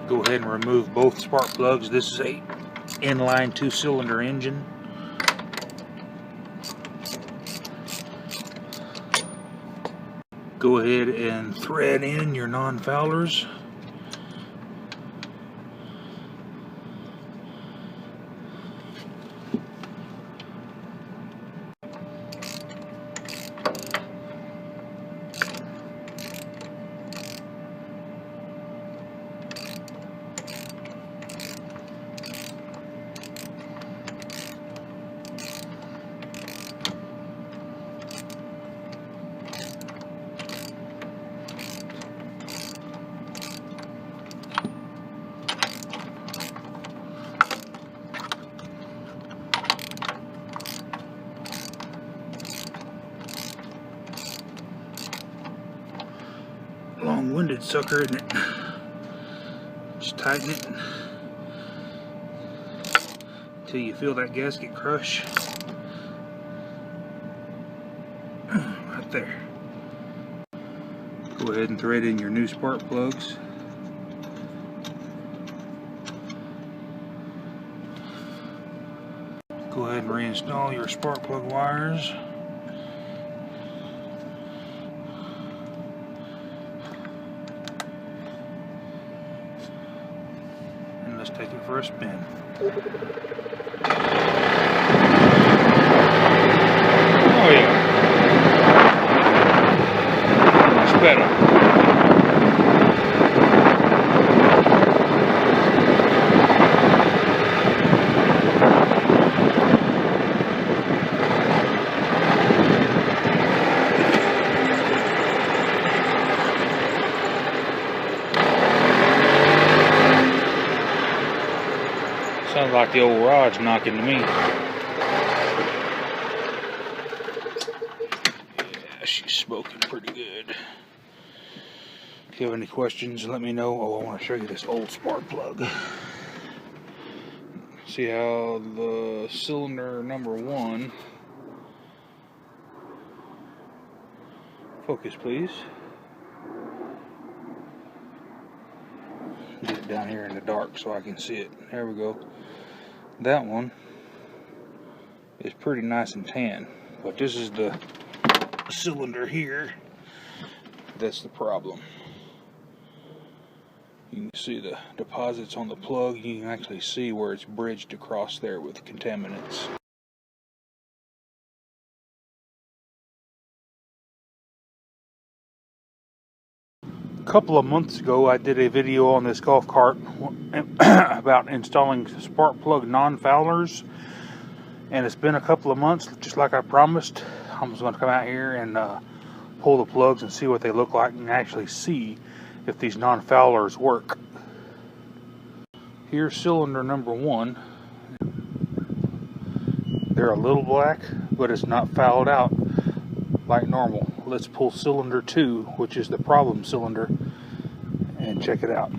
Go ahead and remove both spark plugs. This is a inline 2-cylinder engine. Go ahead and thread in your non-foulers. Long-winded sucker, isn't it? Just tighten it until you feel that gasket crush. Right there. Go ahead and thread in your new spark plugs. Go ahead and reinstall your spark plug wires. Let's take it for a spin. Oh yeah. It's better. Sounds like the old rod's knocking to me. Yeah, she's smoking pretty good. If you have any questions, let me know. Oh, I want to show you this old spark plug. See how the cylinder number 1, focus please. Get it down here in the dark so I can see it. There we go. That one is pretty nice and tan, but this is the cylinder here that's the problem. You can see the deposits on the plug. You can actually see where it's bridged across there with contaminants. A couple of months ago I did a video on this golf cart about installing spark plug non-foulers, and it's been a couple of months. Just like I promised, I'm just going to come out here and pull the plugs and see what they look like and actually see if these non-foulers work. Here's cylinder number 1. They're a little black, but it's not fouled out like normal. Let's pull cylinder 2, which is the problem cylinder, and check it out.